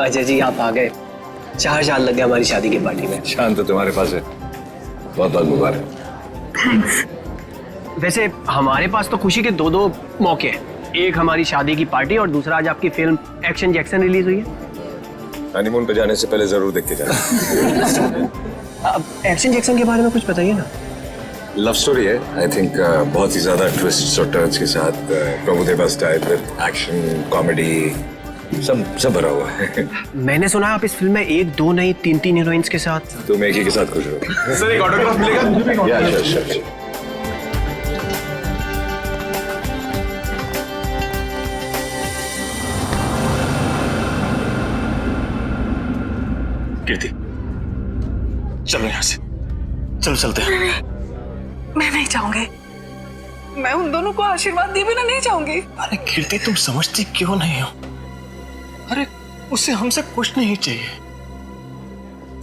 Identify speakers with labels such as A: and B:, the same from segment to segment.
A: अजय जी आप आ गए। 4 साल लग गए हमारी शादी की पार्टी में।
B: शान तो तुम्हारे पास है, बहुत बहुत मुबारक।
C: थैंक्स।
A: वैसे हमारे पास तो खुशी के दो मौके हैं। एक हमारी शादी की पार्टी और दूसरा आज आपकी फिल्म एक्शन जैक्सन रिलीज हुई है।
B: हनीमून पे जाने से पहले जरूर देख के जाना।
A: अब एक्शन जैक्सन के बारे में कुछ बताइए ना।
B: लव स्टोरी है, आई थिंक बहुत ही ज्यादा ट्विस्ट और टर्न्स के साथ, Prabhudeva style with action comedy सब भरा हुआ है।
A: मैंने सुना है आप इस फिल्म में 1, 2 नहीं 3 हीरोइंस के साथ।
B: तुम एक ही के साथ खुश हो।
D: सर एक ऑटोग्राफ मिलेगा?
B: या श्योर।
D: कीर्ति चलो यहाँ से, चलो चलते हैं।
C: मैं नहीं चाहूंगी। मैं उन दोनों को आशीर्वाद दिए बिना नहीं चाहूंगी।
D: अरे कीर्ति तुम समझती क्यों नहीं हो? अरे उसे हमसे कुछ नहीं चाहिए,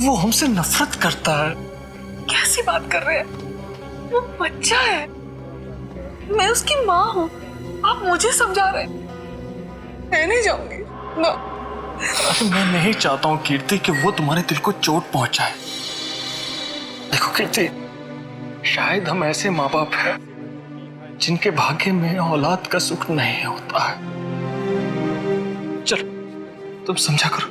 D: वो हमसे नफरत करता है।
C: कैसी बात कर रहे हैं? वो बच्चा है, मैं उसकी माँ हूँ। आप मुझे समझा रहे हैं? मैं नहीं जाऊंगी ना।
D: अरे मैं नहीं चाहता हूँ कीर्ति कि वो तुम्हारे दिल को चोट पहुंचाए। देखो कीर्ति, शायद हम ऐसे माँ बाप हैं जिनके भाग्य में औलाद का सुख नहीं होता है। चलो तुम समझा करो।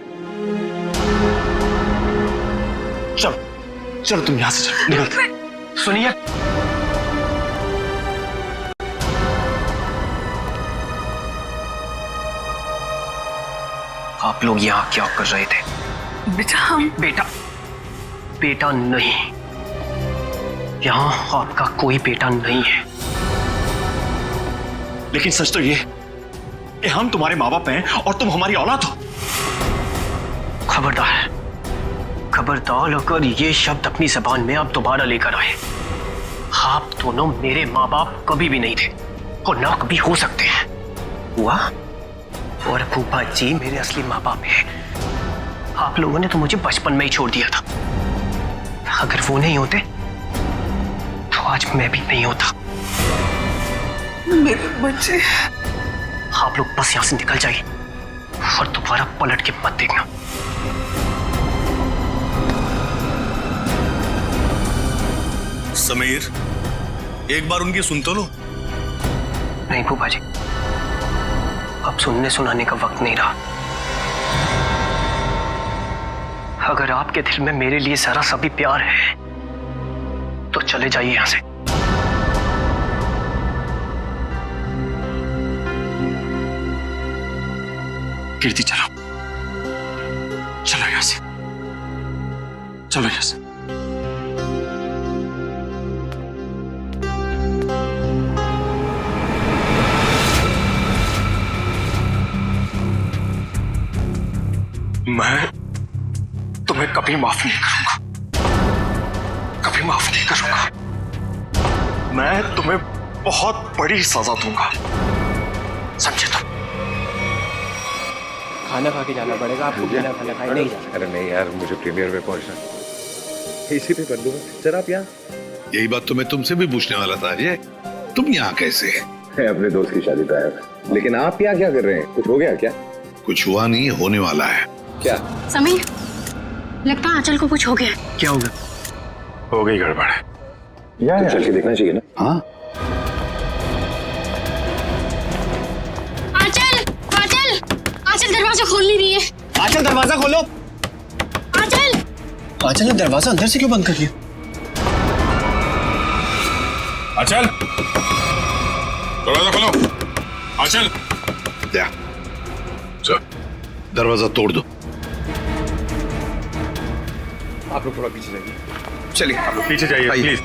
D: चलो चलो तुम यहां से चलो, निकलते।
A: सुनिए, आप लोग यहाँ क्या कर रहे थे?
C: बेटा हम
A: बेटा नहीं, यहाँ आपका कोई बेटा नहीं है।
D: लेकिन सच तो ये कि हम तुम्हारे माँ बाप हैं और तुम हमारी औलाद हो।
A: खबरदार अगर ये शब्द अपनी जबान में आप दोबारा लेकर आए। आप दोनों मेरे माँ बाप कभी भी नहीं थे और ना कभी हो सकते हैं। हुआ और फूफा जी मेरे असली माँ बाप हैं। आप लोगों ने तो मुझे बचपन में ही छोड़ दिया था। अगर वो नहीं होते तो आज मैं भी नहीं होता।
C: मेरे बच्चे।
A: आप लोग बस यहां से निकल जाइए और दोबारा पलट के मत देखना।
E: समीर, एक बार उनकी सुन तो लो।
A: नहीं फूफा जी, अब सुनने सुनाने का वक्त नहीं रहा। अगर आपके दिल में मेरे लिए जरा सा भी प्यार है तो चले जाइए यहां से।
D: कीर्ति चलो चलो यहां से, चलो यहां से। मैं तुम्हें कभी माफ नहीं करूंगा, कभी माफ नहीं करूंगा। मैं तुम्हें बहुत बड़ी सजा दूंगा, समझे तुम?
A: खाना खा के जाना पड़ेगा आपको। बिना खाना खाए नहीं जाना।
B: अरे नहीं यार, मुझे प्रीमियर में पहुंचना, इसी पे कर दूंगा। सर आप यहाँ?
E: यही बात तो मैं तुमसे भी पूछने वाला था अजय, तुम यहाँ कैसे?
B: मैं अपने दोस्त की शादी पे आया था। लेकिन आप यहाँ क्या कर रहे हैं? कुछ हो गया क्या?
E: कुछ हुआ नहीं, होने वाला है।
B: क्या?
F: समीर, लगता है आंचल को कुछ हो गया।
A: क्या होगा?
D: हो गई गड़बड़।
B: तो चल के देखना चाहिए ना।
E: हाँ
F: आंचल दरवाजा खोल नहीं रही है।
A: आंचल दरवाजा खोलो। आंचल ने दरवाजा अंदर से क्यों बंद कर लिया?
E: आंचल, दरवाजा खोलो। आंचल, चल दरवाजा तोड़ दो।
B: आप लोग थोड़ा पीछे जाइए।
D: चलिए आप लोग पीछे जाइए please.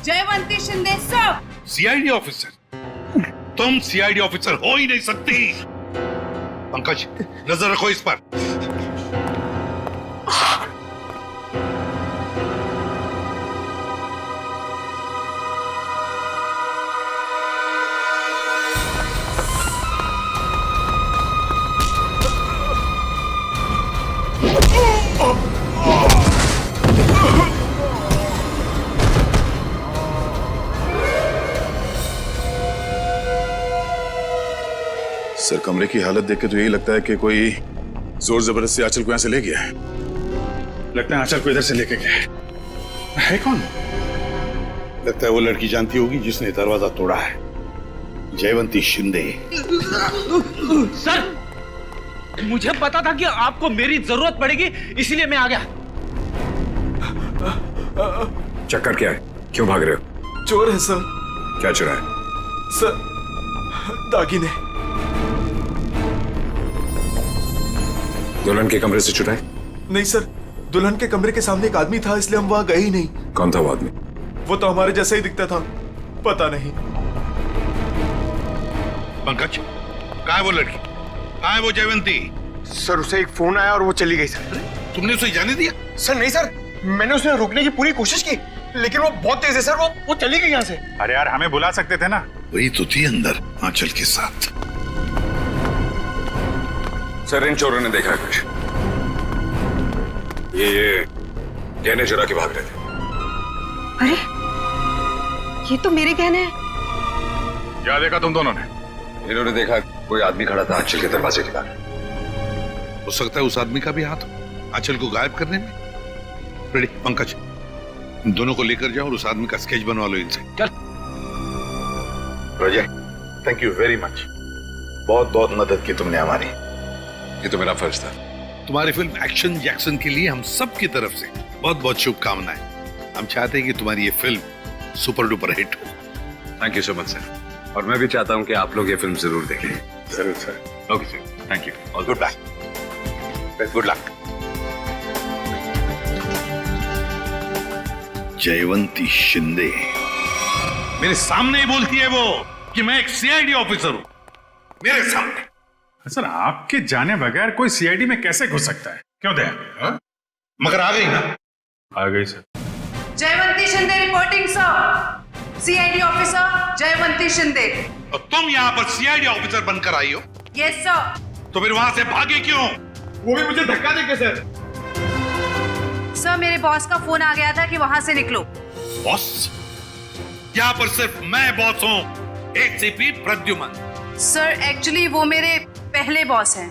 C: Jayavanti Shinde sir.
E: CID officer? तुम सीआईडी ऑफिसर हो ही नहीं सकती। पंकज, नजर रखो इस पर।
G: सर कमरे की हालत देख के तो यही लगता है कि कोई जोर जबरदस्ती आंचल को यहाँ से ले गया है।
E: लगता है आंचल को इधर से लेके गया है कौन? लगता है वो लड़की जानती होगी जिसने दरवाजा तोड़ा है, जयवंती शिंदे।
H: सर, मुझे पता था कि आपको मेरी जरूरत पड़ेगी, इसीलिए मैं आ गया।
B: चक्कर क्या है? क्यों भाग रहे हो?
I: चोर है सर।
B: क्या चुरा है?
I: सर, दागिने।
B: दुल्हन के कमरे से चुराए?
I: नहीं सर, दुल्हन के कमरे के सामने एक आदमी था, इसलिए हम वहां गए ही नहीं।
B: कौन था वो आदमी?
I: वो तो हमारे जैसा ही दिखता था, पता नहीं।
E: पंकज, कहाँ है वो लड़की? कहाँ है वो जयवंती?
J: सर उसे एक फोन आया और वो चली गई सर।
E: तुमने उसे जाने दिया?
J: सर नहीं सर, मैंने उसे रोकने की पूरी कोशिश की, लेकिन वो बहुत तेज है सर, वो चली गई यहाँ से।
E: अरे यार, हमें बुला सकते थे ना। वही तो थी अंदर आंचल के साथ।
B: सर इन चोरों ने देखा है कुछ। ये गहने चुरा के भाग रहे थे।
C: अरे ये तो मेरे गहने हैं।
E: क्या देखा तुम दोनों ने?
B: इन्होंने देखा कोई आदमी खड़ा था आंचल के दरवाजे के बाहर।
E: हो सकता है उस आदमी का भी हाथ हो आंचल को गायब करने में। रेडी पंकज, इन दोनों को लेकर जाओ और उस आदमी का स्केच बनवा लो इनसे।
H: चल।
E: रोजे, थैंक यू वेरी मच, बहुत बहुत मदद की तुमने हमारी।
B: ये तो मेरा फर्ज था।
E: तुम्हारी फिल्म एक्शन जैक्सन के लिए हम सब की तरफ से बहुत बहुत शुभकामनाएं। हम चाहते हैं कि तुम्हारी ये फिल्म सुपर डुपर हिट हो।
B: Thank you so much sir. और मैं भी चाहता हूं कि आप लोग ये फिल्म जरूर देखें।
E: जरूर sir.
B: Okay sir, thank you.
E: All good luck. Good luck. Jayavanti Shinde मेरे सामने ही बोलती है वो कि मैं एक सीआईडी ऑफिसर हूं, मेरे सामने।
K: सर आपके जाने बगैर कोई सीआईडी में कैसे घुस सकता है? क्यों दया?
E: मगर आ गई ना।
K: आ गई sir.
C: Jayavanti Shinde reporting sir. CID officer Jayavanti Shinde.
E: और तुम यहाँ पर सीआईडी ऑफिसर बनकर आई हो?
C: Yes sir.
E: तो फिर वहां से भागे क्यों?
J: वो भी मुझे धक्का देके सर।
C: सर मेरे बॉस का फोन आ गया था कि वहां से निकलो।
E: बॉस? यहाँ पर सिर्फ मैं बॉस हूँ, एसीपी प्रद्युमन।
C: सर एक्चुअली वो मेरे पहले बॉस हैं।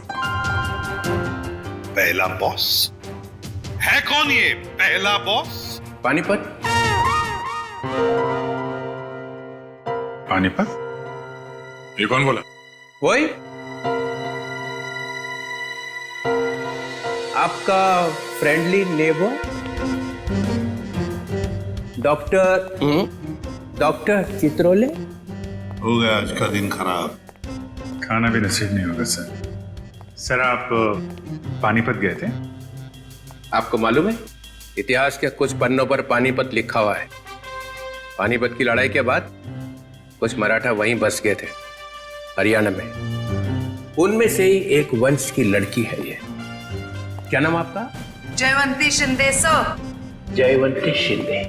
E: पहला बॉस है? कौन ये पहला बॉस?
A: पानीपत।
K: पानीपत? ये कौन बोला?
A: वही आपका फ्रेंडली नेबर डॉक्टर चित्रोले।
E: हो गया आज का दिन खराब।
K: खाना भी नसीब नहीं होगा सर। सर आप पानीपत गए थे?
A: आपको मालूम है इतिहास के कुछ पन्नों पर पानीपत लिखा हुआ है। पानीपत की लड़ाई के बाद कुछ मराठा वहीं बस गए थे, हरियाणा में। उनमें से ही एक वंश की लड़की है ये। क्या नाम आपका?
C: जयवंती शिंदे सर।
A: जयवंती शिंदे।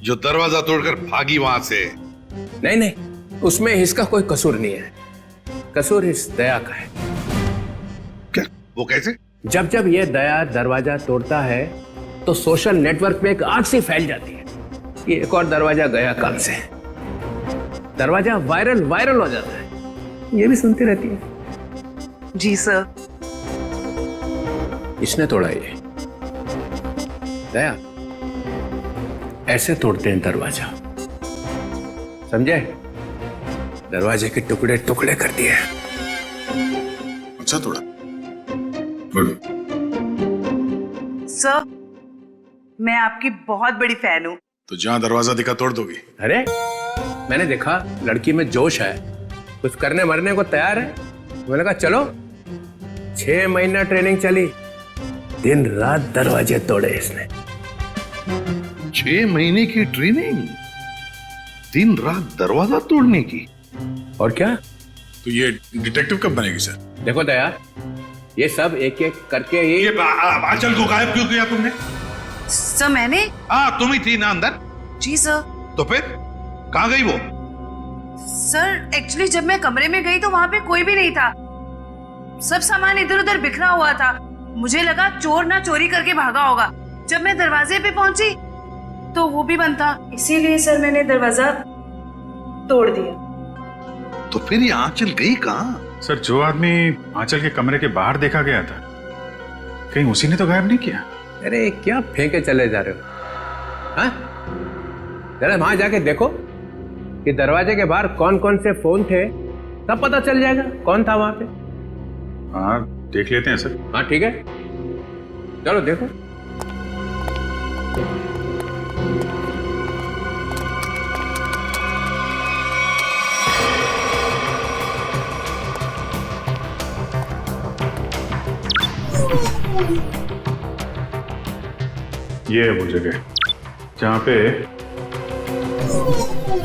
E: जो दरवाजा तोड़कर भागी वहां से।
A: नहीं, उसमें इसका कोई कसूर नहीं है। कसूर इस दया का है।
E: क्या? वो कैसे?
A: जब ये दया दरवाजा तोड़ता है तो सोशल नेटवर्क पे एक आग सी फैल जाती है कि एक और दरवाजा गया काम से। दरवाजा वायरल हो जाता है। ये भी सुनती रहती है।
C: जी सर।
A: इसने तोड़ा ये। दया ऐसे तोड़ते हैं दरवाजा, समझे? दरवाजे के टुकड़े टुकड़े कर दिए।
G: अच्छा तोड़ा।
C: सर मैं आपकी बहुत बड़ी फैन हूँ।
G: तो जहां दरवाजा दिखा तोड़ दोगी?
A: अरे मैंने देखा लड़की में जोश है, कुछ करने मरने को तैयार है। मैंने कहा चलो। 6 महीना ट्रेनिंग चली, दिन रात दरवाजे तोड़े इसने।
E: 6 महीने की ट्रेनिंग, दिन रात दरवाजा तोड़ने की।
A: और क्या?
G: तो ये डिटेक्टिव कब बनेगी सर?
A: देखो दया, ये सब एक एक करके
E: ये आंचल को गायब क्यों किया तुमने?
C: सर मैंने?
E: हाँ तुम ही थी ना अंदर।
C: जी सर।
E: तो फिर कहाँ गई वो?
C: सर एक्चुअली जब मैं कमरे में गई तो वहां पे कोई भी नहीं था। सब सामान इधर उधर बिखरा हुआ था। मुझे लगा चोर ना चोरी करके भागा होगा। जब मैं दरवाजे पे पहुंची तो वो भी बंद था, इसीलिए सर मैंने दरवाजा तोड़ दिया।
E: तो फिर ये आंचल गई कहाँ?
K: सर जो आदमी आंचल के कमरे के बाहर देखा गया था, कहीं उसी ने तो गायब नहीं किया?
L: अरे क्या फेंके चले जा रहे हो? हाँ, जरा वहां जाके देखो कि दरवाजे के बाहर कौन कौन से फोन थे, तब पता चल जाएगा कौन था वहां पे।
K: हाँ देख लेते हैं सर।
L: हाँ ठीक है, चलो देखो।
K: ये है वो जगह जहां पे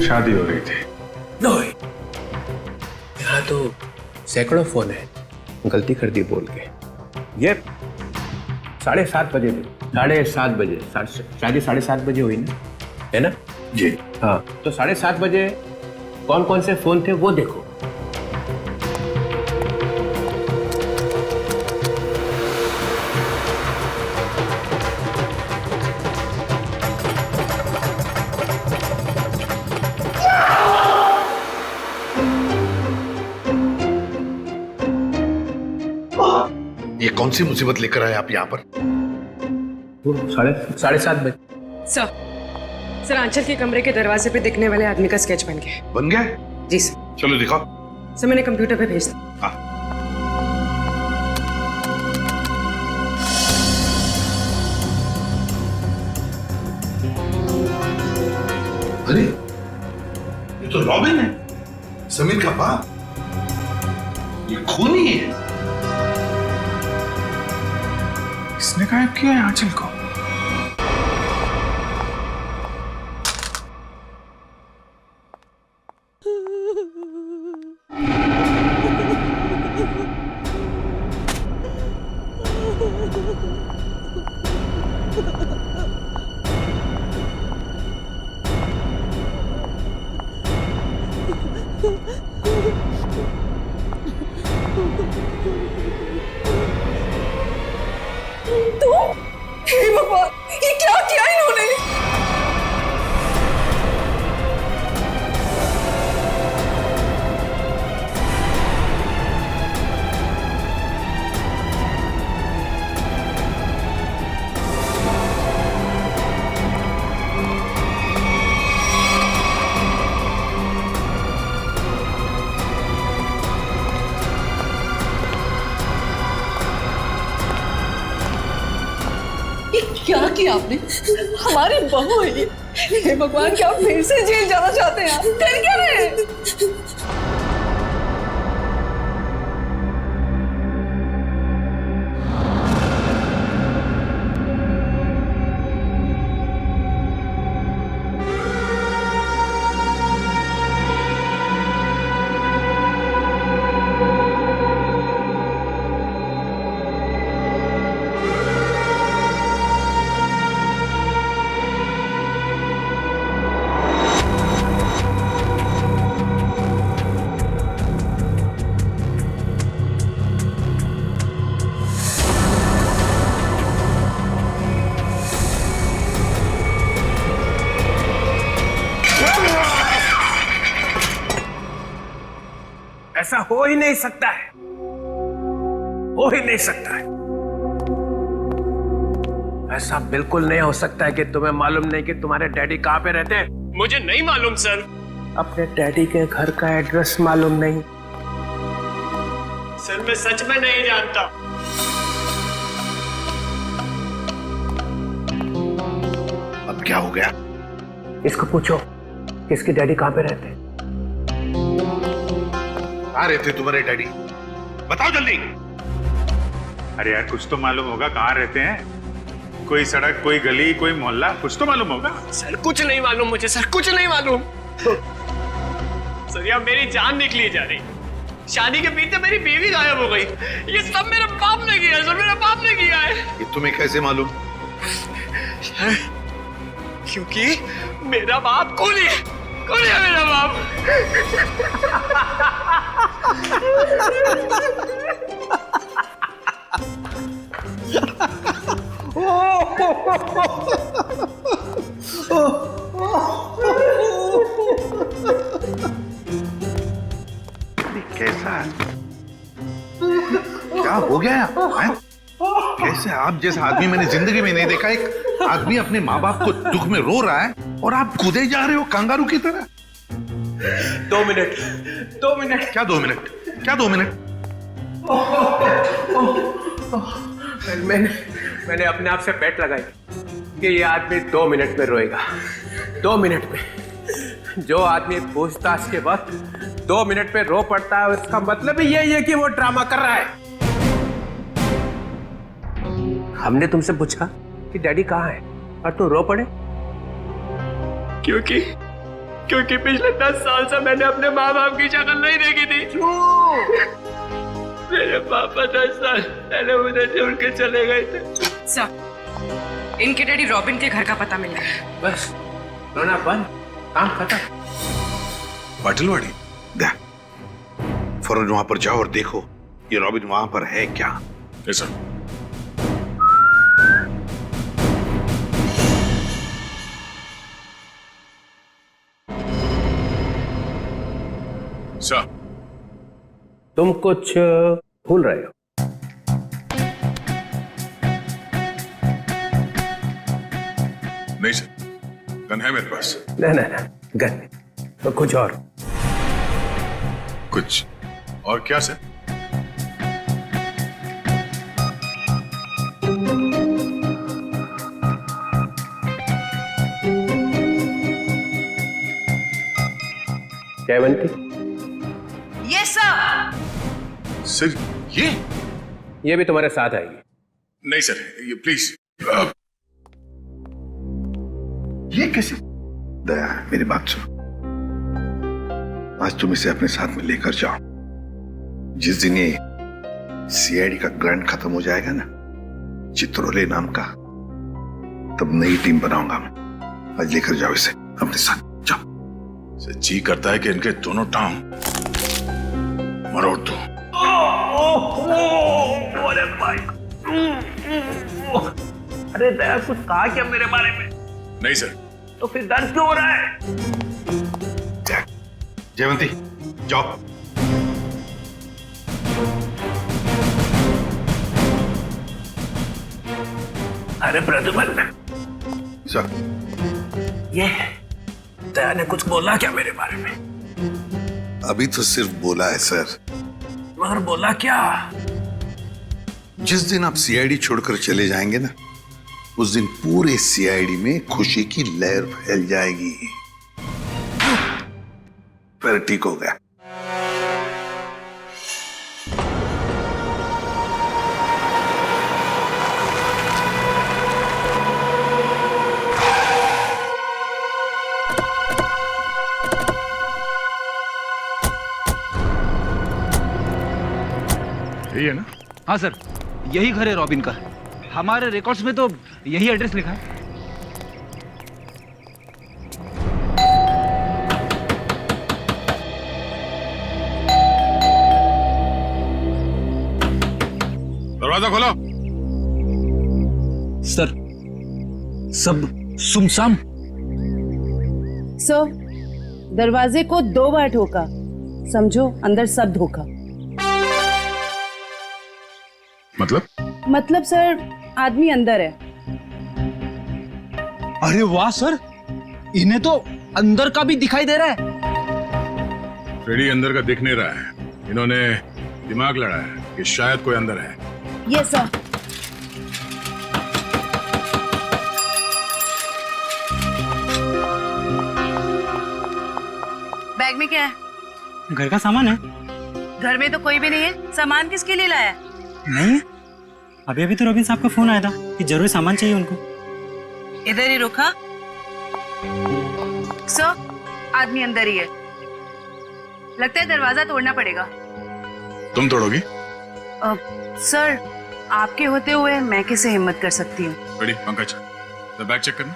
K: शादी हो रही थी।
L: यहाँ तो सैकड़ों फोन है, गलती कर दी बोल के। ये 7:30 बजे थे, 7:30 बजे, शादी 7:30 बजे हुई ना, है ना
E: जी।
L: हाँ, तो 7:30 बजे कौन कौन से फोन थे वो देखो।
E: ये कौन सी मुसीबत लेकर आए आप यहाँ पर?
L: 7:30 बजे।
C: सर आंचल के कमरे के दरवाजे पे दिखने वाले आदमी का स्केच बन गया।
E: बन गया?
C: जी सर।
E: चलो दिखाओ।
C: सर मैंने कंप्यूटर पे भेज दिया।
E: हाँ। अरे ये तो रॉबिन है, समीर का बाप। ये खूनी है।
K: इसने गायब किया है आंचल को।
C: ये क्या किया इन्होंने? क्या किया आपने? हमारी बहू है ये। हे भगवान, क्या आप फिर से जेल जाना चाहते हैं? डर क्या रहे हैं?
L: ऐसा हो ही नहीं सकता है, हो ही नहीं सकता है। ऐसा बिल्कुल नहीं हो सकता है कि तुम्हें मालूम नहीं कि तुम्हारे डैडी कहाँ पे रहते हैं।
A: मुझे नहीं मालूम सर।
L: अपने डैडी के घर का एड्रेस मालूम नहीं?
A: सर मैं सच में नहीं जानता।
E: अब क्या हो गया?
L: इसको पूछो कि इसके डैडी कहाँ पे रहते हैं।
E: कहाँ रहते तुम्हारे डैडी? बताओ जल्दी।
K: अरे यार कुछ तो मालूम होगा, कहाँ रहते हैं? कोई सड़क, कोई गली, कोई मोहल्ला, कुछ तो मालूम होगा।
A: सर कुछ नहीं मालूम मुझे, सर कुछ नहीं मालूम। सर यार मेरी जान निकली जा रही। शादी के पीछे मेरी बीवी गायब हो गई। ये सब मेरे बाप ने किया है सर, मेरे बाप ने किया है।
E: ये तुम्हें कैसे मालूम?
A: क्योंकि मेरा बाप खूनी है, खूनी है मेरा बाप।
E: कैसा क्या हो गया हैं? कैसे आप जैसा आदमी मैंने जिंदगी में नहीं देखा। एक आदमी अपने माँ बाप को दुख में रो रहा है और आप कूदे जा रहे हो कंगारू की तरह।
L: 2 मिनट 2 मिनट।
E: क्या 2 मिनट? क्या 2 मिनट?
L: मैंने अपने आप से बेट लगाई कि ये आदमी 2 मिनट में रोएगा। 2 मिनट में। जो आदमी पूछताछ के वक्त 2 मिनट में रो पड़ता है, उसका मतलब ही यही है कि वो ड्रामा कर रहा है। हमने तुमसे पूछा कि डैडी कहाँ है और तू रो पड़े? क्योंकि पिछले 10 साल से मैंने अपने माँ बाप की शक्ल नहीं देखी थी। मेरे पापा 10 साल पहले मुझे छोड़ के चले गए थे।
C: सर, इनके डैडी रॉबिन के घर का पता मिल गया है।
L: बस रोना बंद, काम खत्म।
E: पाटिलवाड़ी दे फौरन वहां पर जाओ और देखो ये रॉबिन वहां पर है क्या।
G: सर। सर,
L: तुम कुछ भूल रहे हो।
G: नहीं सर, गन है मेरे पास।
L: ना गन तो कुछ और।
G: कुछ और क्या सर?
L: जयवंती।
C: ये सर।
G: सर
L: ये भी तुम्हारे साथ आएगी।
G: नहीं सर, ये प्लीज।
E: ये कैसे? दया मेरी बात सुनो, आज तुम इसे अपने साथ में लेकर जाओ। जिस दिन ये सीआईडी का ग्रांट खत्म हो जाएगा ना, चित्रोले नाम का, तब नई टीम बनाऊंगा मैं। आज लेकर जाओ इसे अपने साथ, जाओ।
G: सर, जी करता है कि इनके दोनों टांग मरोड़ दो।
L: अरे भाई, अरे दया कुछ कहा क्या मेरे बारे में?
G: नहीं सर।
L: तो फिर दर्द क्यों हो रहा है?
E: जयवंती जाओ।
L: अरे प्रद्युमन,
E: सर,
L: ये दया ने कुछ बोला क्या मेरे बारे में?
E: अभी तो सिर्फ बोला है सर।
L: मगर बोला क्या?
E: जिस दिन आप सीआईडी छोड़कर चले जाएंगे ना, उस दिन पूरे सीआईडी में खुशी की लहर फैल जाएगी। फिर ठीक हो गया।
G: यही है ना?
H: हाँ सर, यही घर है रॉबिन का। हमारे रिकॉर्ड्स में तो यही एड्रेस लिखा है।
G: दरवाजा खोलो।
H: सर, सब सुमसाम।
C: सर, दरवाजे को 2 बार ठोका, समझो अंदर सब धोखा। मतलब सर, आदमी अंदर है।
H: अरे वाह सर, इन्हें तो अंदर का भी दिखाई दे रहा है।
G: फ्रेडी अंदर का दिख नहीं रहा है। इन्होंने दिमाग लड़ाया है कि शायद कोई अंदर है।
C: Yes sir. बैग में क्या है?
H: घर का सामान है।
C: घर में तो कोई भी नहीं है। सामान किसके लिए लाया?
H: नहीं, अभी तो रॉबिन साहब का फोन आया था कि जरूर सामान चाहिए उनको।
C: इधर ही रुका। सर, आदमी अंदर ही है। लगता है दरवाजा तोड़ना पड़ेगा।
G: तुम तोड़ोगी?
C: सर, आपके होते हुए मैं कैसे हिम्मत कर सकती हूँ?
G: रेडी पंकज, तो बैग चेक करना।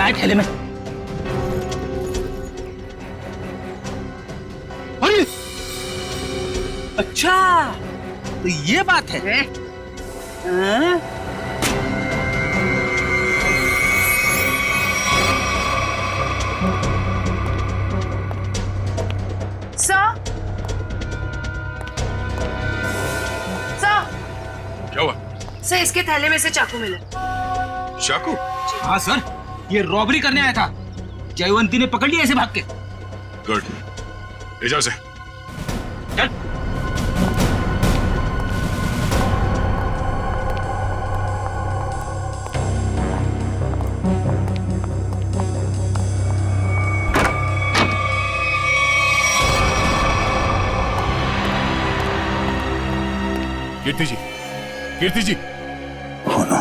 H: क्या है थैले में? अरे अच्छा, तो ये बात है। हाँ?
G: क्या हुआ?
C: सर, इसके थैले में से चाकू मिला।
G: चाकू?
H: हाँ सर, ये रॉबरी करने आया था। जयवंती ने पकड़ लिया ऐसे भाग के।
G: गुड, ले जाओ उसे।
H: चल।
G: कीर्ति जी, कीर्ति जी।
E: Oh no,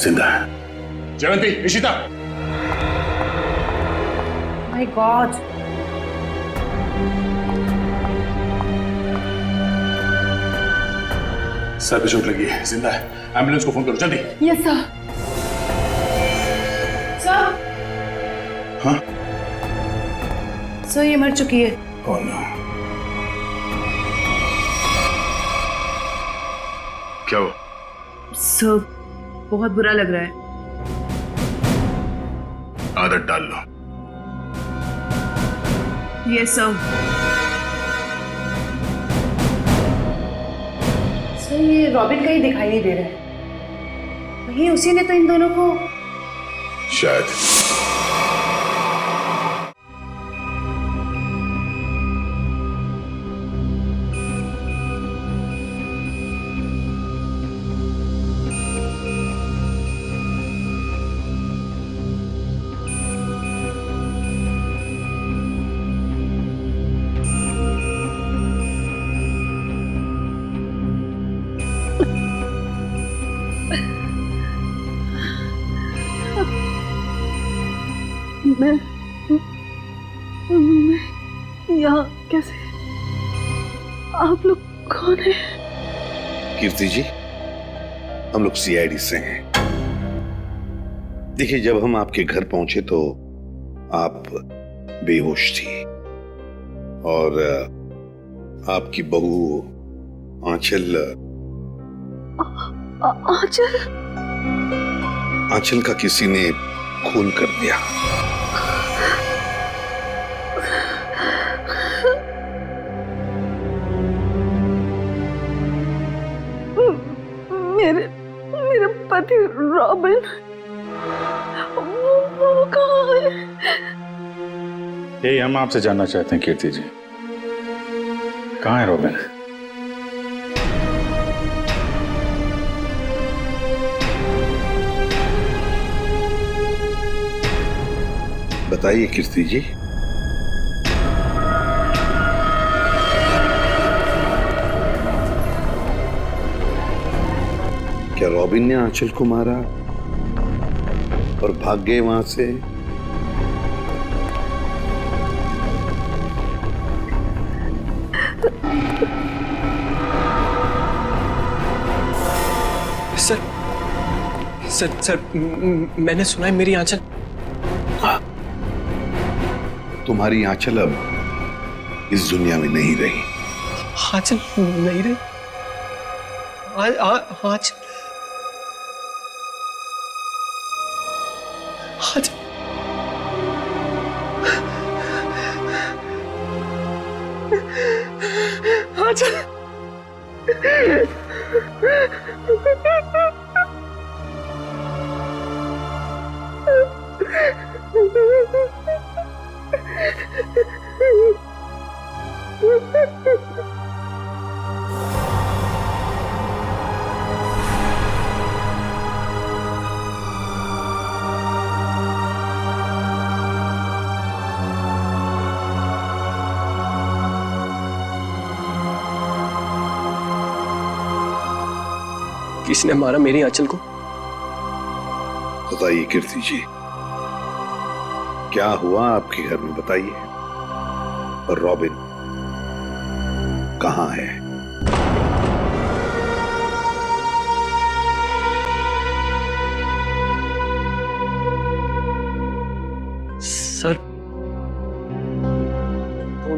E: जिंदा है।
G: Jayavanti, Ishita.
C: My god.
G: Sir पे चोट लगी है, जिंदा है। एम्बुलेंस को फोन करो जल्दी।
F: Yes sir.
C: सर,
G: हाँ?
C: सर ये मर चुकी है।
G: Oh no. क्या हुआ?
C: सर, बहुत बुरा लग रहा है।
G: आदत डाल लो।
C: Yes sir. सर, ये रॉबिन कहीं दिखाई नहीं दे रहा है। वही उसी ने तो इन दोनों को।
G: शायद।
F: मैं यहाँ कैसे? आप लोग कौन है?
E: कीर्ति जी, हम लोग सीआईडी से हैं। देखिए, जब हम आपके घर पहुंचे तो आप बेहोश थी और आपकी बहू आंचल आंचल का किसी ने खून कर दिया।
F: मेरे पति रॉबिन, वो कहाँ है?
K: यही हम आपसे जानना चाहते हैं कीर्ति जी, कहाँ है रॉबिन?
E: बताइए कीर्ति जी। क्या रॉबिन ने आंचल को मारा और भाग गए वहां से?
A: सर, मैंने सुना है मेरी आंचल।
E: तुम्हारी आंचल अब इस दुनिया में नहीं रही।
A: आंचल नहीं रही? आंचल किसने मारा मेरी आंचल को?
E: बताइए कीर्ति जी, क्या हुआ आपके घर में? बताइए। और रॉबिन कहाँ है?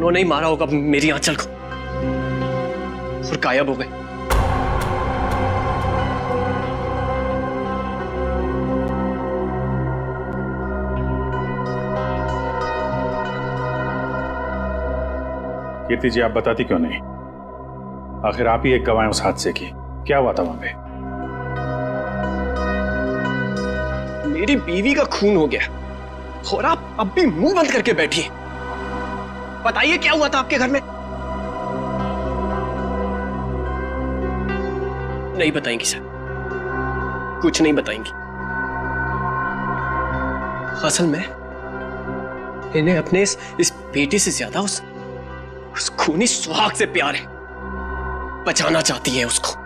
A: उन्होंने ही मारा होगा मेरी आंचल को और गायब हो गए।
K: कीर्ति जी, आप बताती क्यों नहीं? आखिर आप ही एक गवाह हैं उस हादसे की। क्या हुआ था वहां पे?
A: मेरी बीवी का खून हो गया और आप अब भी मुंह बंद करके बैठिए। बताइए क्या हुआ था आपके घर में? नहीं बताएंगी सर, कुछ नहीं बताएंगी। असल में इन्हें अपने इस बेटे से ज्यादा उस खूनी सुहाग से प्यार है। बचाना चाहती है उसको।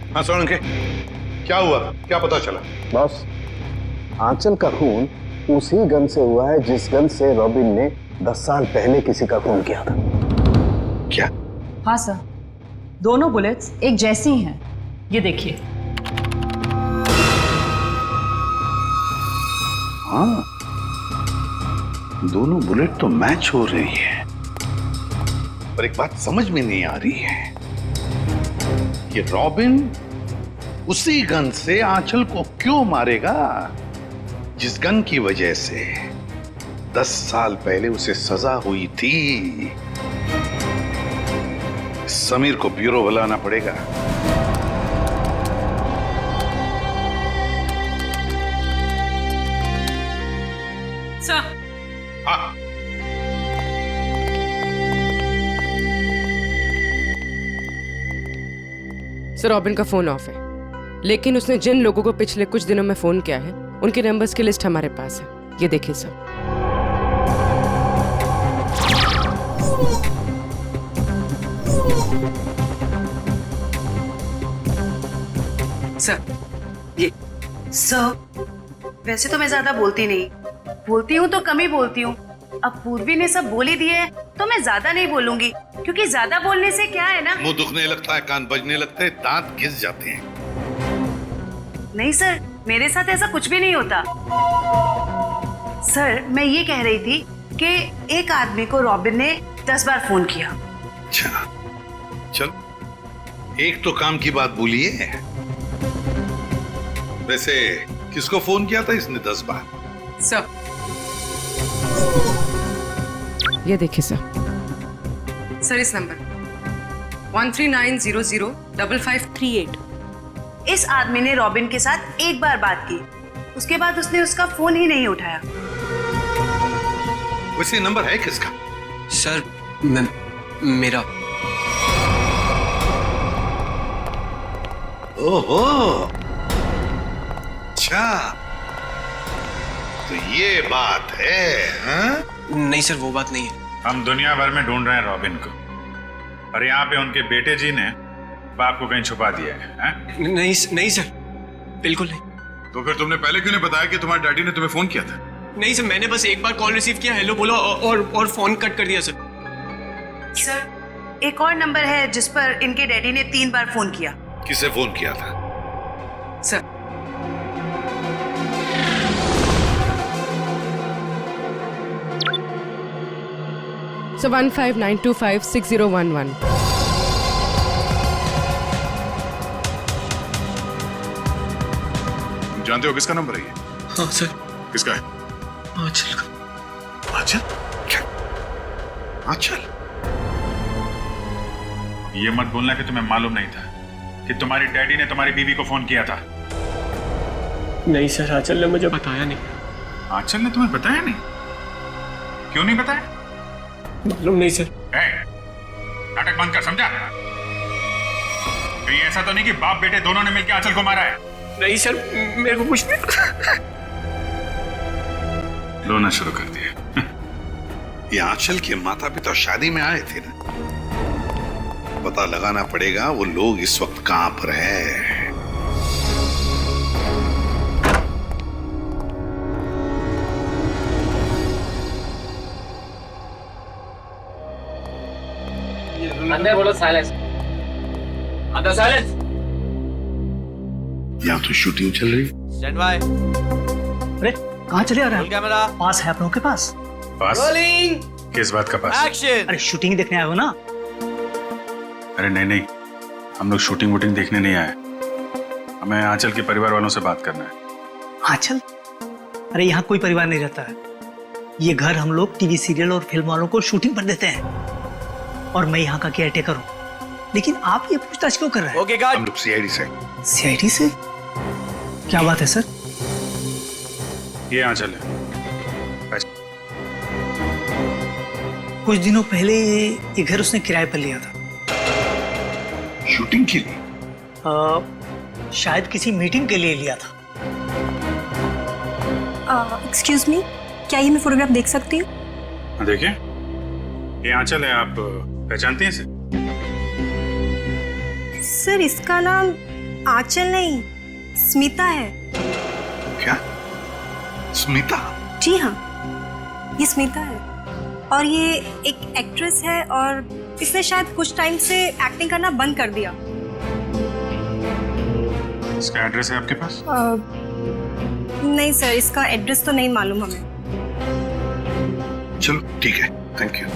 E: हाँ सोलंकी, क्या हुआ? क्या पता चला?
M: बॉस, आंचल का खून उसी गन से हुआ है जिस गन से रॉबिन ने 10 साल पहले किसी का खून किया था।
E: क्या?
N: हाँ सर, दोनों बुलेट्स एक जैसी हैं। ये देखिए।
E: हाँ, दोनों बुलेट तो मैच हो रही है, पर एक बात समझ में नहीं आ रही है कि रॉबिन उसी गन से आंचल को क्यों मारेगा जिस गन की वजह से 10 साल पहले उसे सजा हुई थी। समीर को ब्यूरो बुलाना पड़ेगा।
C: सर।
E: हाँ।
O: सर, रॉबिन का फोन ऑफ है, लेकिन उसने जिन लोगों को पिछले कुछ दिनों में फोन किया है उनके नंबर्स की लिस्ट हमारे पास है। ये देखिए सर।
C: सर, ये सर, वैसे तो मैं ज्यादा बोलती नहीं, बोलती हूँ तो कम ही बोलती हूँ। अब पूर्वी ने सब बोल ही दिए है तो मैं ज्यादा नहीं बोलूंगी, क्योंकि ज्यादा बोलने से क्या है ना,
E: मुंह दुखने लगता है, कान बजने लगते हैं, दांत घिस जाते हैं।
C: नहीं सर, मेरे साथ ऐसा कुछ भी नहीं होता। सर, मैं ये कह रही थी कि एक आदमी को रॉबिन ने 10 बार फोन किया।
E: अच्छा, चल एक तो काम की बात बोलिए। वैसे किसको फोन किया था इसने 10 बार?
C: सर,
O: ये देखिए सर।
N: सर, इस नंबर 139005538।
C: इस आदमी ने रॉबिन के साथ एक बार बात की, उसके बाद उसने उसका फोन ही नहीं उठाया।
E: वैसे नंबर है किसका?
A: सर, मेरा।
E: ओहो, अच्छा, तो ये बात है? हाँ?
A: नहीं सर, वो बात नहीं है।
K: हम दुनिया भर में ढूंढ रहे हैं रॉबिन को, और यहाँ पे उनके बेटे जी ने बाप को कहीं छुपा दिया है।
A: नहीं नहीं सर, बिल्कुल नहीं।
G: तो फिर तुमने पहले क्यों नहीं बताया कि तुम्हारे डैडी ने तुम्हें फोन किया था?
A: नहीं सर, मैंने बस एक बार कॉल रिसीव किया, हेलो बोला और फोन कट कर दिया सर।
C: सर, एक और नंबर है जिस पर इनके डैडी ने 3 बार फोन किया।
E: किसे फोन किया था?
C: Sir,
O: So 1592560111।
G: जानते हो किसका नंबर है ये?
A: हाँ सर।
G: किसका है?
A: आंचल का।
E: आंचल? क्या? आंचल?
K: ये मत बोलना कि तुम्हें मालूम नहीं था कि तुम्हारी डैडी ने तुम्हारी बीवी को फोन किया था।
A: नहीं सर, आंचल ने मुझे बताया नहीं।
K: आंचल ने तुम्हें बताया नहीं? क्यों नहीं बताया?
A: मालूम नहीं सर।
K: नाटक बंद कर, समझा? कहीं ऐसा तो नहीं कि बाप बेटे दोनों ने मिलकर आंचल को मारा है?
A: नहीं सर, मेरे को कुछ नहीं।
K: रोना शुरू कर दिया।
E: ये आंचल के माता पिता शादी में आए थे ना, पता लगाना पड़ेगा वो लोग इस वक्त कहां पर है।
L: अंदर बोलो साइलेंस। अंदर साइलेंस।
E: यहाँ तो शूटिंग चल रही।
L: Stand by.
H: अरे कहाँ चले आ रहा है?
L: कैमरा
H: पास है आप लोगों के पास?
L: रोलिंग।
K: किस बात का पास?
L: एक्शन।
H: अरे शूटिंग देखने आए हो ना?
K: अरे नहीं नहीं, हम लोग शूटिंग वूटिंग देखने नहीं आए, हमें आंचल के परिवार वालों से बात करना है।
H: आंचल? अरे यहाँ कोई परिवार नहीं रहता है। ये घर हम लोग टीवी सीरियल और फिल्म वालों को शूटिंग पर देते हैं और मैं यहाँ का केयर टेकर हूँ। लेकिन आप ये पूछताछ क्यों कर रहे हैं?
L: Okay God.
E: हम लोग सीआईडी से।
H: सीआईडी से? क्या बात है सर?
K: ये आंचल है।
H: कुछ दिनों पहले ये घर उसने किराए पर लिया था।
E: शूटिंग के लिए?
H: शायद किसी मीटिंग के लिए लिया था।
F: एक्सक्यूज मी, क्या ये मैं फोटोग्राफ देख सकती हूँ?
K: देखिए, ये आंचल है, आप पहचानती हैं इसे?
F: सर इसका नाम आंचल नहीं, स्मिता है।
E: क्या? स्मिता?
F: जी हाँ, ये स्मिता है और ये एक एक्ट्रेस है और इसने शायद कुछ टाइम से एक्टिंग करना बंद कर दिया।
K: इसका एड्रेस है आपके पास?
F: नहीं सर, इसका एड्रेस तो नहीं मालूम हमें।
E: चलो ठीक है, थैंक यू।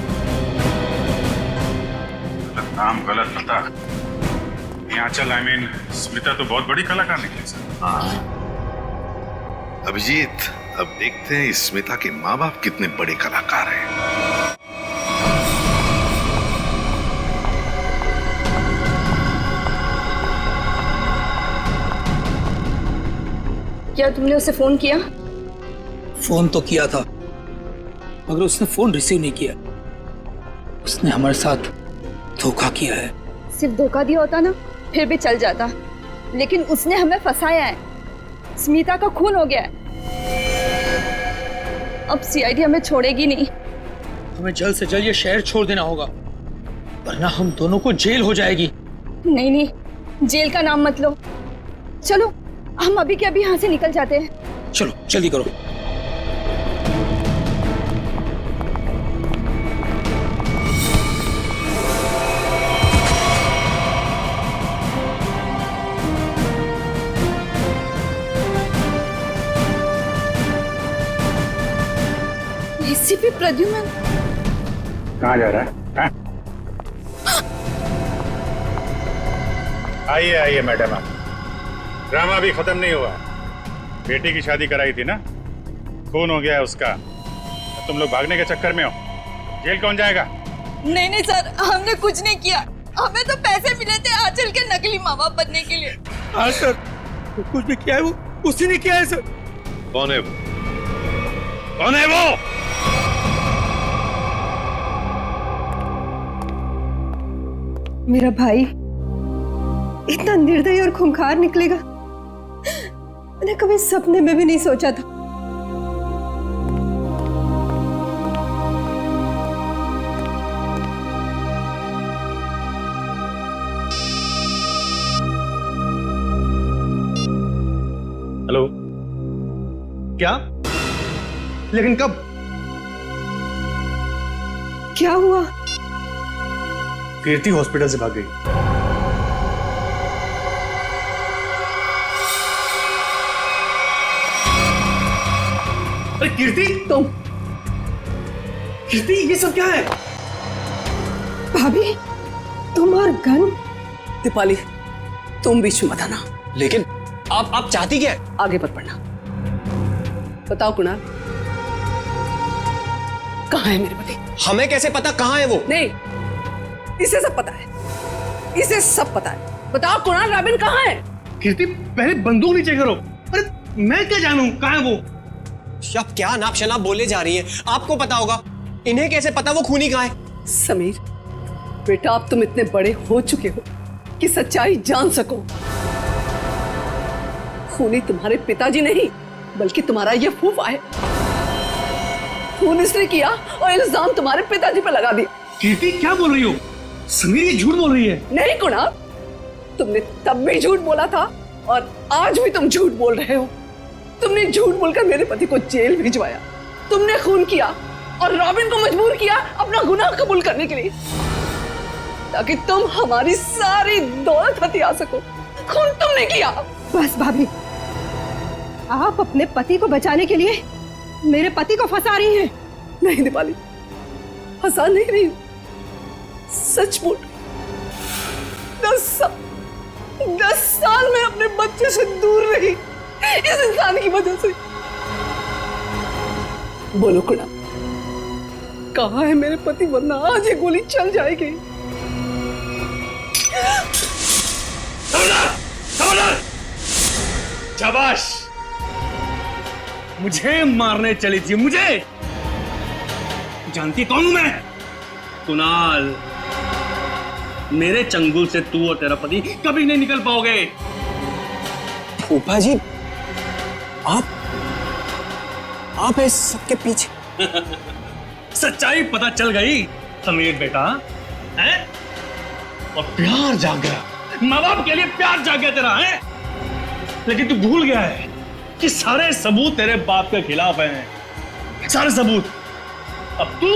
K: गलत नाम गलत पता। ये आंचल आई मीन स्मिता तो बहुत बड़ी कलाकार निकली सर।
E: हाँ अभिजीत, अब देखते हैं इस स्मिता के माँ बाप कितने बड़े कलाकार हैं।
F: क्या तुमने उसे फोन किया?
H: फोन तो किया था मगर उसने फोन रिसीव नहीं किया। उसने हमारे साथ धोखा किया है।
F: सिर्फ धोखा दिया होता ना फिर भी चल जाता, लेकिन उसने हमें फंसाया है। स्मिता का खून हो गया है। अब सीआईडी हमें छोड़ेगी नहीं।
H: हमें जल्द से जल्द ये शहर छोड़ देना होगा वरना हम दोनों को जेल हो जाएगी।
F: नहीं नहीं, जेल का नाम मत लो। चलो हम अभी के अभी यहाँ से निकल जाते हैं।
H: चलो जल्दी करो।
F: एसीपी प्रद्युमन
K: कहाँ जा रहा है? आइए आइए मैडम, आप ड्रामा भी खत्म नहीं हुआ। बेटी की शादी कराई थी ना, खून हो गया है उसका। तुम लोग भागने के चक्कर में हो, जेल कौन जाएगा?
F: नहीं नहीं सर, हमने कुछ नहीं किया। हमें तो पैसे मिले थे आंचल के नकली माँ बाप बनने के लिए।
J: हाँ सर, कुछ भी किया है वो उसी ने किया है सर।
E: कौन है वो?
K: कौन है वो?
F: मेरा भाई इतना निर्दयी और खूंखार निकलेगा मैंने कभी सपने में भी नहीं सोचा था।
J: हेलो, क्या? लेकिन कब?
F: क्या हुआ?
J: कीर्ति हॉस्पिटल से भाग गई। अरे कीर्ति,
F: तुम?
J: कीर्ति ये सब क्या है?
F: भाभी तुम और गन?
H: दीपाली तुम बीच में मत आना। लेकिन आप चाहती क्या है?
N: आगे मत बढ़ना। बताओ कुणाल, कहाँ है मेरे पति?
H: हमें कैसे पता कहाँ है वो?
N: नहीं, इसे सब पता है, इसे सब पता है। बताओ कुणाल, रॉबिन कहाँ है?
J: कीर्ति पहले बंदूक नीचे करो। अरे मैं क्या जानूं कहाँ है वो?
H: आप क्या नाप शनाप बोले जा रही हैं? आपको पता होगा, इन्हें कैसे पता वो खूनी कहाँ है?
N: समीर बेटा, अब तुम इतने बड़े हो चुके हो कि सच्चाई जान सको। खूनी तुम्हारे पिताजी नहीं बल्कि तुम्हारा ये फूफा है। खून इसने किया और इल्जाम तुम्हारे पिताजी पर लगा दिया।
J: कीर्ति क्या बोल रही हो? समीर ये झूठ बोल रही है।
N: नहीं कुणाल, तुमने तब भी झूठ बोला था और आज भी तुम झूठ बोल रहे हो। तुमने झूठ बोलकर मेरे पति को जेल भिजवाया, तुमने खून किया और रॉबिन को मजबूर किया अपना गुनाह कबूल करने के लिए। ताकि तुम हमारी सारी दौलत हथिया सको। खून तुमने किया।
F: बस भाभी, आप अपने पति को बचाने के लिए मेरे पति को फंसा रही हैं।
N: नहीं दीपाली, फंसा नहीं रही हूं, सच बोल। 10 साल में अपने बच्चे से दूर रही इस इंसान की वजह से। बोलो कुड़ा, कहाँ है मेरे पति, वरना आज ये गोली चल जाएगी।
D: शाबाश, मुझे मारने चली थी, मुझे। जानती कौन हूं मैं? कुणाल। मेरे चंगुल से तू और तेरा पति कभी नहीं निकल पाओगे।
A: फूफा जी, आप इस सबके पीछे।
D: सच्चाई पता चल गई समीर बेटा, है? और प्यार जाग गया, माँ बाप के लिए प्यार जाग गया तेरा, है? लेकिन तू भूल गया है कि सारे सबूत तेरे बाप के खिलाफ हैं, सारे सबूत। अब तू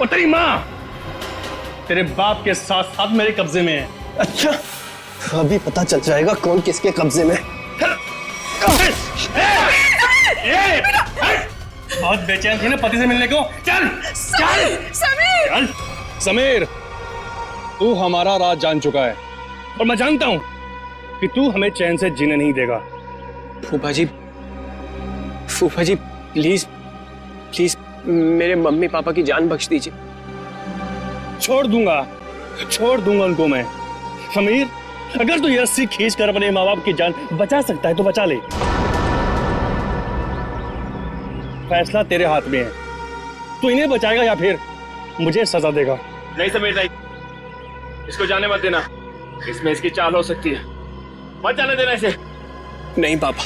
D: और तेरी माँ तेरे बाप के साथ साथ मेरे कब्जे में है।
A: अच्छा, अभी पता चल जाएगा कौन किसके कब्जे में।
D: बहुत बेचैन थी ना पति से मिलने को। चल चल
N: समीर,
D: समीर, तू हमारा राज जान चुका है और मैं जानता हूं कि तू हमें चैन से जीने नहीं देगा।
A: फूफा जी, प्लीज प्लीज मेरे मम्मी पापा की जान बख्श दीजिए।
D: छोड़ दूंगा उनको मैं। समीर, अगर तू ये रस्सी खींच कर अपने माँ बाप की जान बचा सकता है तो बचा ले। फैसला तेरे हाथ में है, तू इन्हें बचाएगा या फिर मुझे सजा देगा।
L: नहीं समीर नहीं, इसको जाने मत देना, इसमें इसकी चाल हो सकती है, मत जाने देना इसे।
A: नहीं पापा,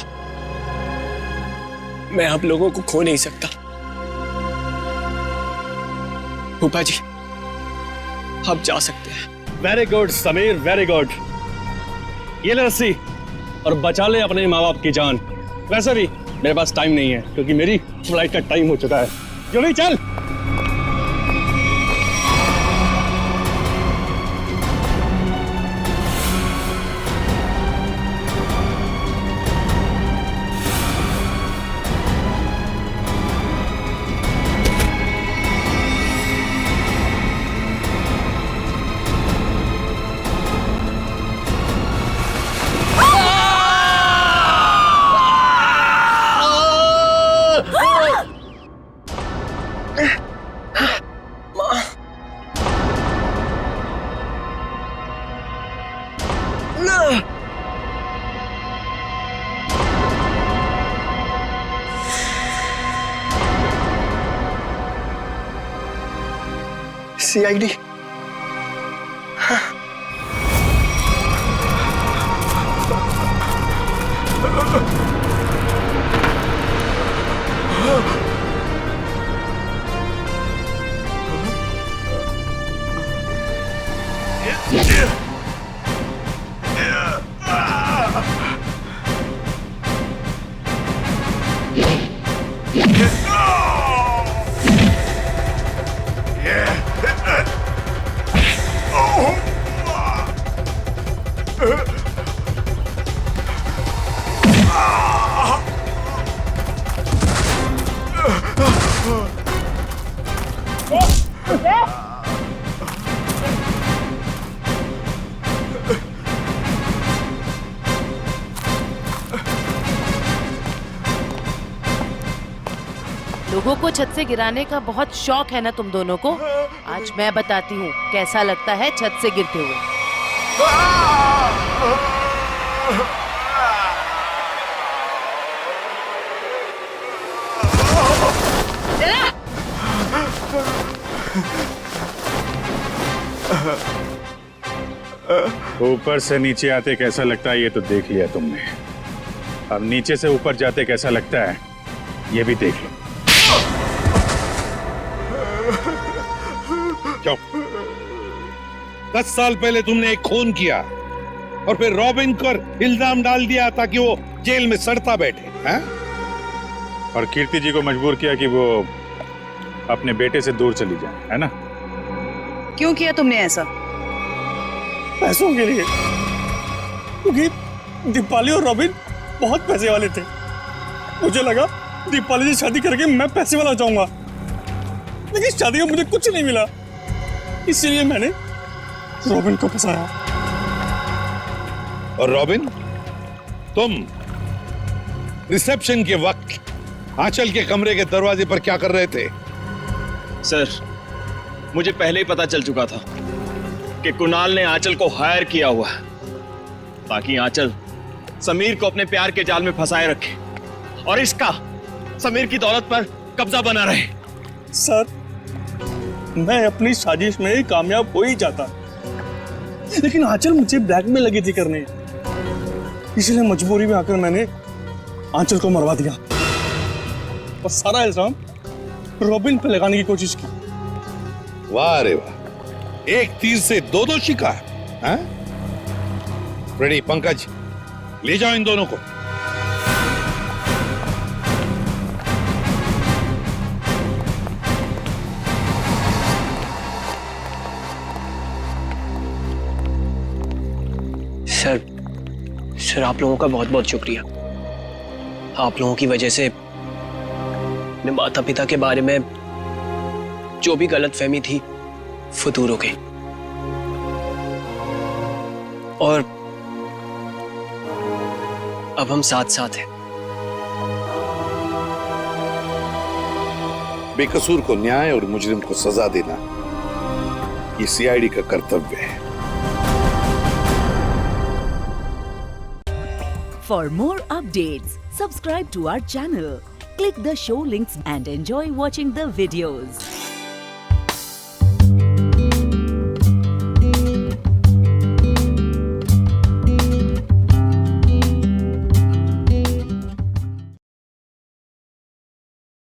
A: मैं आप लोगों को खो नहीं सकता। फूफा जी, आप जा सकते हैं।
D: Very good Sameer, very good. ये ले रस्सी और बचा ले अपने माँ बाप की जान। वैसे भी मेरे पास टाइम नहीं है क्योंकि मेरी फ्लाइट का टाइम हो चुका है। जल्दी चल।
A: CID।
P: लोगों को छत से गिराने का बहुत शौक है ना तुम दोनों को। आज मैं बताती हूँ कैसा लगता है छत से गिरते हुए।
K: ऊपर से नीचे आते कैसा लगता है ये तो देख लिया तुमने, अब नीचे से ऊपर जाते कैसा लगता है ये भी देख लो।
Q: क्यों? 10 साल पहले तुमने एक खून किया और फिर रॉबिन पर इल्जाम डाल दिया ताकि वो जेल में सड़ता बैठे, हैं?
K: और कीर्ति जी को मजबूर किया कि वो अपने बेटे से दूर चली जाए, है ना?
C: क्यों किया तुमने ऐसा?
D: पैसों के लिए, क्योंकि दीपाली और रॉबिन बहुत पैसे वाले थे। मुझे लगा दीपाली से शादी करके मैं पैसे वाला जाऊंगा, लेकिन शादी में मुझे कुछ नहीं मिला, इसलिए मैंने रॉबिन को फंसाया।
Q: और रॉबिन, तुम रिसेप्शन के वक्त आंचल के कमरे के दरवाजे पर क्या कर रहे थे?
R: सर, मुझे पहले ही पता चल चुका था कि कुणाल ने आंचल को हायर किया हुआ है ताकि आंचल समीर को अपने प्यार के जाल में फंसाए रखे और इसका समीर की दौलत पर कब्जा बना रहे।
D: सर, मैं अपनी साजिश में कामयाब हो ही जाता, लेकिन आंचल मुझे ब्लैकमेल लगी थी करने, इसलिए मजबूरी में आकर मैंने आंचल को मरवा दिया और सारा इल्जाम रॉबिन पे लगाने की कोशिश की।
Q: वाह रे वाह, एक तीर से दो शिकार। हैं? रेडी पंकज, ले जाओ इन दोनों को।
A: सर आप लोगों का बहुत बहुत शुक्रिया। आप लोगों की वजह से अपने माता पिता के बारे में जो भी गलतफहमी थी वो दूर हो गई, और अब हम साथ साथ हैं।
Q: बेकसूर को न्याय और मुजरिम को सजा देना ये सीआईडी का कर्तव्य है।
S: For more updates, subscribe to our channel, click the show links and enjoy watching the videos.